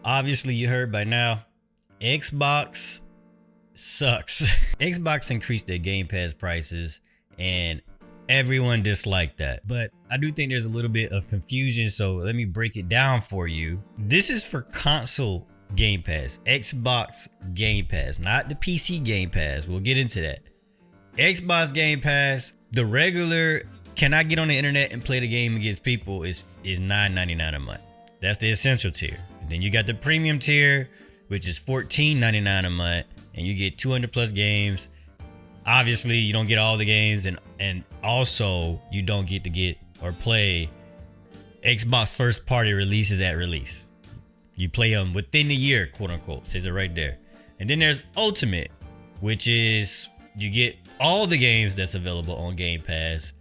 Obviously, you heard by now, Xbox sucks. Xbox increased their Game Pass prices and everyone disliked that. But I do think there's a little bit of confusion, so let me break it down for you. This is for console Game Pass, Xbox Game Pass, not the PC Game Pass. We'll get into that. Xbox Game Pass, the regular can I get on the internet and play the game against people is $9.99 a month. That's the essential tier. And then you got the premium tier, which is $14.99 a month, and you get 200 plus games. Obviously, you don't get all the games, and also you don't get to get or play Xbox first party releases at release. You play them within the year, quote unquote. Says it right there. And then there's Ultimate, which is you get all the games that's available on Game Pass.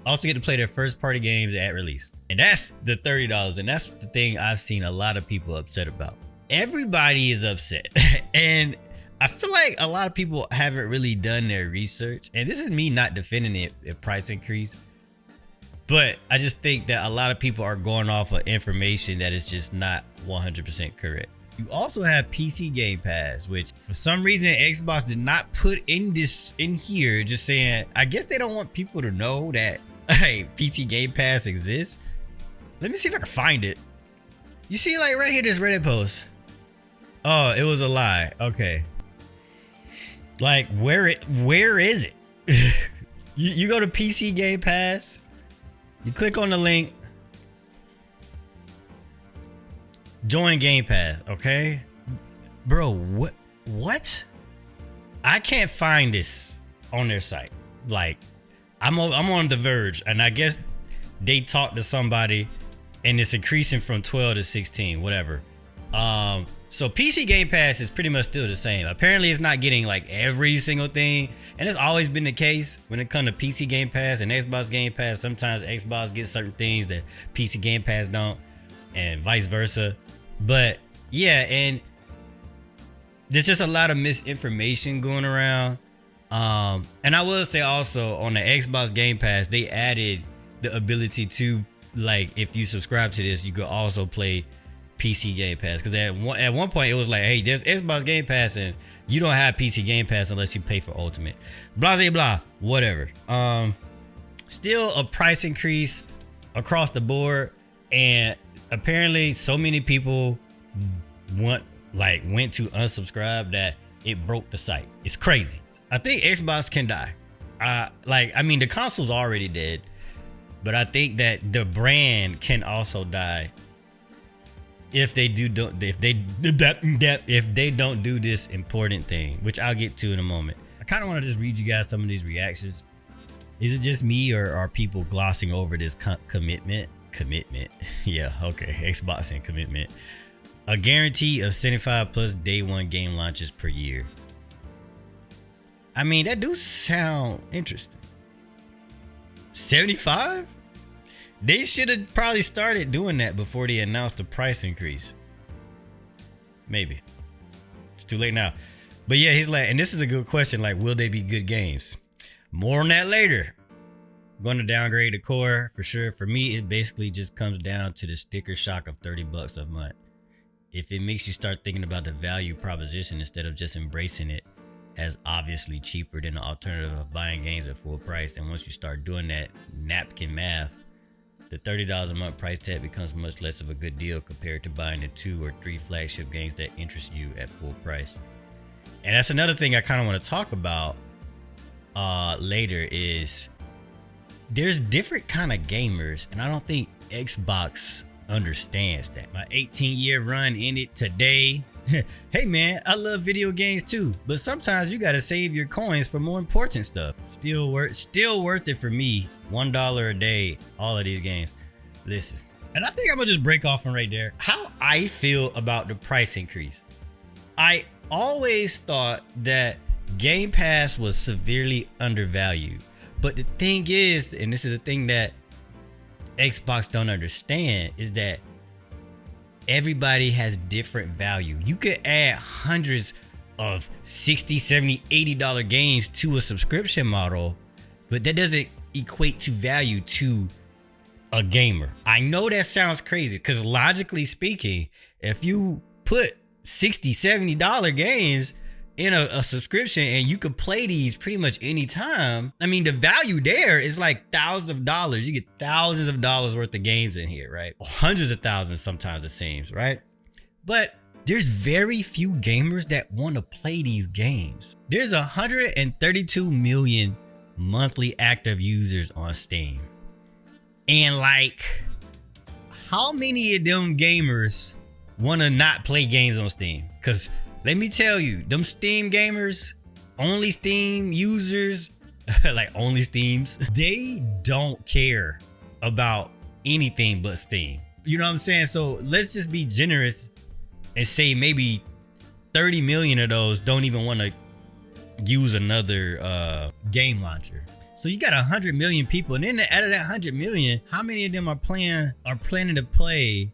Also get to play their first party games at release. And that's the $30. And that's the thing I've seen a lot of people upset about. Everybody is upset. And I feel like a lot of people haven't really done their research. And this is me not defending it, a price increase. But I just think that a lot of people are going off of information that is just not 100% correct. You also have PC Game Pass, which for some reason Xbox did not put in here, just saying, I guess they don't want people to know that, hey, PC Game Pass exists. Let me see if I can find it. You see, like right here, this Reddit post. Oh, it was a lie. Okay. Like, where is it? you go to PC Game Pass, you click on the link, join Game Pass, okay? Bro, what? I can't find this on their site. Like, I'm on The Verge, and I guess they talked to somebody, and it's increasing from 12 to 16, whatever. So PC Game Pass is pretty much still the same. Apparently, it's not getting like every single thing, and it's always been the case when it comes to PC Game Pass and Xbox Game Pass. Sometimes Xbox gets certain things that PC Game Pass don't, and vice versa. But yeah, and there's just a lot of misinformation going around. And I will say also on the Xbox Game Pass, they added the ability to, like, if you subscribe to this, you could also play PC Game Pass. Because at one point it was like, hey, there's Xbox Game Pass and you don't have PC Game Pass unless you pay for Ultimate. Blah, blah, blah, whatever. Still a price increase across the board, and apparently so many people went to unsubscribe that it broke the site. It's crazy. I think Xbox can die. I mean, the console's already dead, but I think that the brand can also die if they don't do this important thing, which I'll get to in a moment. I kind of want to just read you guys some of these reactions. Is it just me, or are people glossing over this commitment? Yeah, okay. Xbox and commitment. A guarantee of 75 plus day one game launches per year. I mean, that do sound interesting. 75? They should have probably started doing that before they announced the price increase. Maybe. It's too late now. But yeah, he's like, and this is a good question, like, will they be good games? More on that later. I'm going to downgrade the core for sure. For me, it basically just comes down to the sticker shock of $30 a month. If it makes you start thinking about the value proposition instead of just embracing it as obviously cheaper than the alternative of buying games at full price, and once you start doing that napkin math, the $30 a month price tag becomes much less of a good deal compared to buying the 2 or 3 flagship games that interest you at full price. And that's another thing I kind of want to talk about later, is there's different kind of gamers, and I don't think Xbox understands that. My 18-year run ended today. Hey man, I love video games too, but sometimes you gotta save your coins for more important stuff. Still worth it for me. $1 a day, all of these games. Listen, and I think I'm gonna just break off from right there. How I feel about the price increase. I always thought that Game Pass was severely undervalued, but the thing is, and this is the thing that Xbox don't understand, is that everybody has different value. You could add hundreds of $60, $70, $80 games to a subscription model, but that doesn't equate to value to a gamer. I know that sounds crazy, because logically speaking, if you put $60-$70 games in a subscription and you could play these pretty much anytime. I mean, the value there is like thousands of dollars. You get thousands of dollars worth of games in here, right? Hundreds of thousands sometimes it seems, right? But there's very few gamers that want to play these games. There's 132 million monthly active users on Steam. And like, how many of them gamers want to not play games on Steam? Because let me tell you, them Steam gamers, only Steam users, like only Steams, they don't care about anything but Steam. You know what I'm saying? So let's just be generous and say maybe 30 million of those don't even want to use another game launcher. So you got 100 million people, and then out of that 100 million, how many of them are planning to play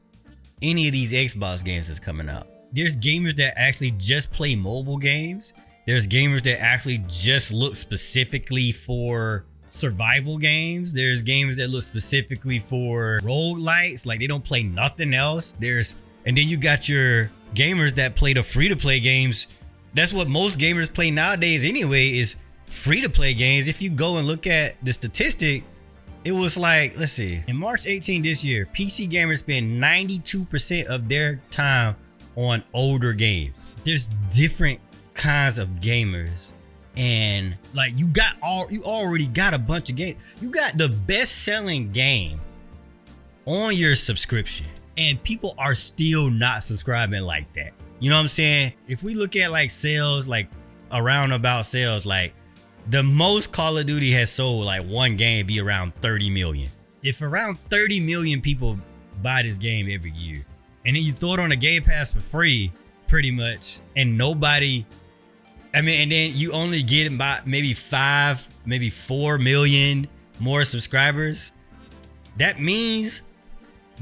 any of these Xbox games that's coming out? There's gamers that actually just play mobile games. There's gamers that actually just look specifically for survival games. There's gamers that look specifically for roguelites, like they don't play nothing else. And then you got your gamers that play the free-to-play games. That's what most gamers play nowadays anyway, is free-to-play games. If you go and look at the statistic, it was like, let's see, in March 18 this year, PC gamers spend 92% of their time on older games. There's different kinds of gamers, and like you already got a bunch of games. You got the best-selling game on your subscription, and people are still not subscribing like that. You know what I'm saying? If we look at like sales, like around about sales, like the most Call of Duty has sold like one game be around 30 million. If around 30 million people buy this game every year, and then you throw it on a Game Pass for free, pretty much, and nobody, and then you only get about maybe 5, maybe 4 million more subscribers, that means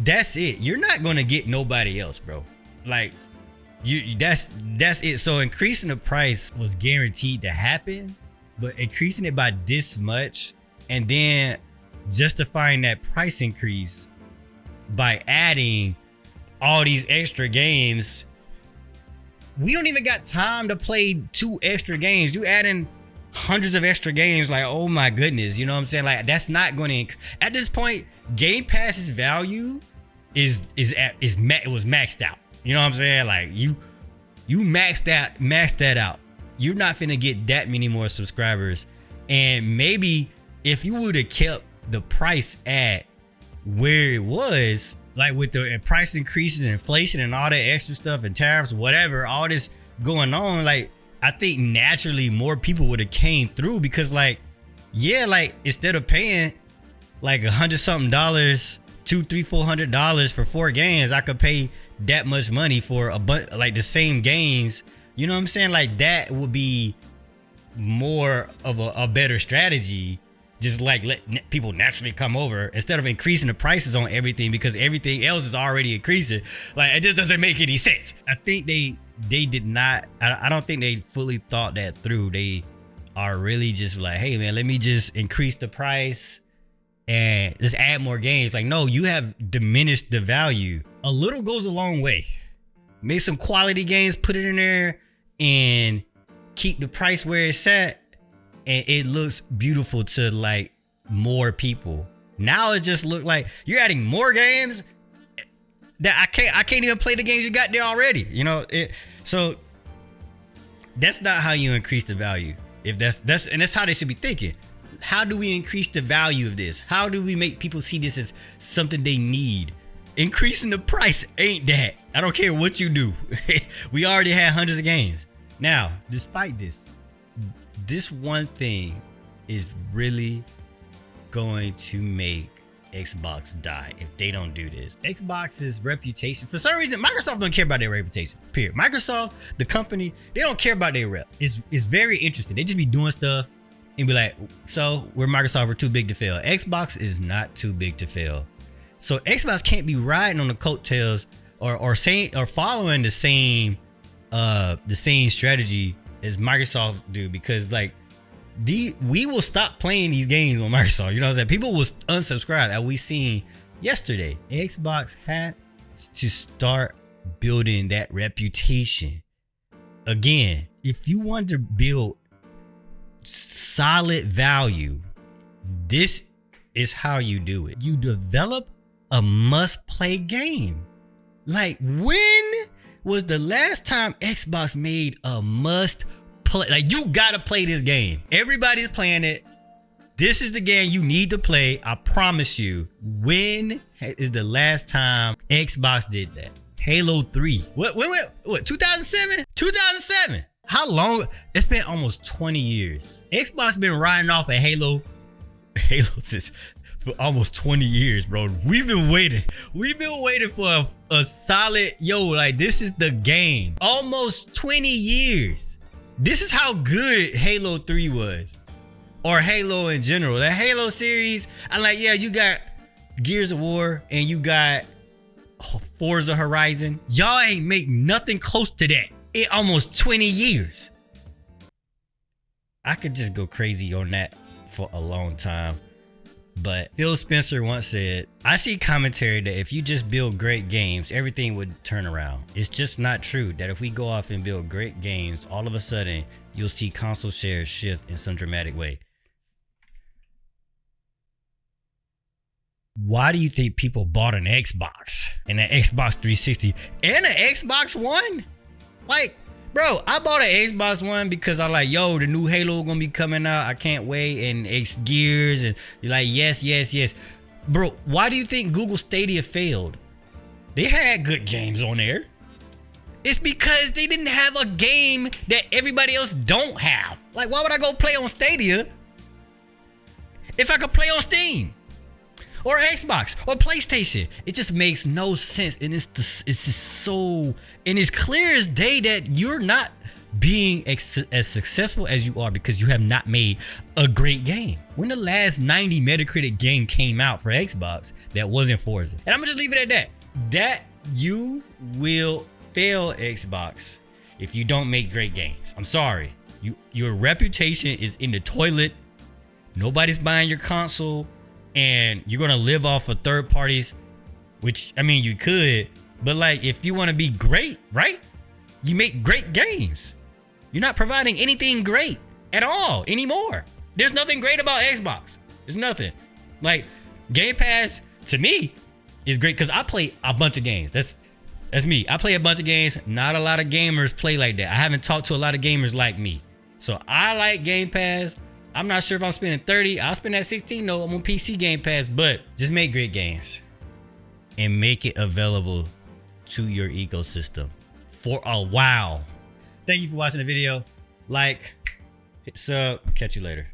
that's it. You're not gonna get nobody else, bro. Like, that's it. So increasing the price was guaranteed to happen, but increasing it by this much and then justifying that price increase by adding all these extra games, we don't even got time to play 2 extra games. You add in hundreds of extra games, like, oh my goodness, you know what I'm saying? Like, that's not going to, at this point, Game Pass's value it was maxed out. You know what I'm saying? Like, you maxed that out. You're not finna get that many more subscribers. And maybe if you would have kept the price at where it was, like with the price increases and inflation and all that extra stuff and tariffs, whatever, all this going on, like, I think naturally more people would have came through, because like, yeah, like instead of paying like $100 something, $200, $300, $400 for 4 games, I could pay that much money for like the same games. You know what I'm saying? Like, that would be more of a better strategy. Just like let people naturally come over instead of increasing the prices on everything, because everything else is already increasing. Like, it just doesn't make any sense. I think they did not. I don't think they fully thought that through. They are really just like, hey man, let me just increase the price and just add more games. Like, no, you have diminished the value. A little goes a long way. Make some quality games, put it in there, and keep the price where it's at, and it looks beautiful to like more people. Now it just look like you're adding more games that I can't even play the games you got there already. You know, so that's not how you increase the value. If that's how they should be thinking. How do we increase the value of this? How do we make people see this as something they need? Increasing the price ain't that. I don't care what you do. We already had hundreds of games. Now, despite this one thing is really going to make Xbox die if they don't do this. Xbox's reputation, for some reason, Microsoft don't care about their reputation, period. Microsoft, the company, they don't care about their rep. It's very interesting. They just be doing stuff and be like, so we're Microsoft, we're too big to fail. Xbox is not too big to fail. So Xbox can't be riding on the coattails or following the same strategy as Microsoft do, because like we will stop playing these games on Microsoft. You know what I'm saying? People will unsubscribe, as we seen yesterday. Xbox had to start building that reputation. Again, if you want to build solid value, this is how you do it. You develop a must-play game. Like, when was the last time Xbox made a must-play? Like, you gotta play this game. Everybody's playing it. This is the game you need to play. I promise you. When is the last time Xbox did that? Halo 3. What 2007? 2007. How long? It's been almost 20 years. Xbox been riding off of Halo since for almost 20 years, bro. We've been waiting. We've been waiting for a solid, like, this is the game. Almost 20 years. This is how good Halo 3 was. Or Halo in general. The Halo series, I'm like, yeah, you got Gears of War and you got Forza Horizon. Y'all ain't make nothing close to that in almost 20 years. I could just go crazy on that for a long time. But Phil Spencer once said, I see commentary that if you just build great games, everything would turn around. It's just not true that if we go off and build great games, all of a sudden you'll see console shares shift in some dramatic way. Why do you think people bought an Xbox and an Xbox 360 and an Xbox One? Like, bro, I bought an Xbox One because I'm like, yo, the new Halo gonna be coming out. I can't wait. And it's Gears. And you're like, yes. Bro, why do you think Google Stadia failed? They had good games on there. It's because they didn't have a game that everybody else don't have. Like, why would I go play on Stadia if I could play on Steam? Or Xbox or PlayStation? It just makes no sense. And it's just so, and it's clear as day that you're not being as successful as you are because you have not made a great game. When the last 90 Metacritic game came out for Xbox that wasn't Forza? And I'm gonna just leave it at that. That you will fail, Xbox, if you don't make great games. I'm sorry. Your reputation is in the toilet. Nobody's buying your console. And you're gonna live off of third parties, which, I mean, you could, but like, if you want to be great, right? You make great games. You're not providing anything great at all anymore. There's nothing great about Xbox. There's nothing. Like, Game Pass to me is great because I play a bunch of games. That's me. I play a bunch of games. Not a lot of gamers play like that. I haven't talked to a lot of gamers like me. So I like Game Pass. I'm not sure if I'm spending 30. I'll spend that 16. No, I'm on PC Game Pass, but just make great games and make it available to your ecosystem for a while. Thank you for watching the video. Like, hit sub, catch you later.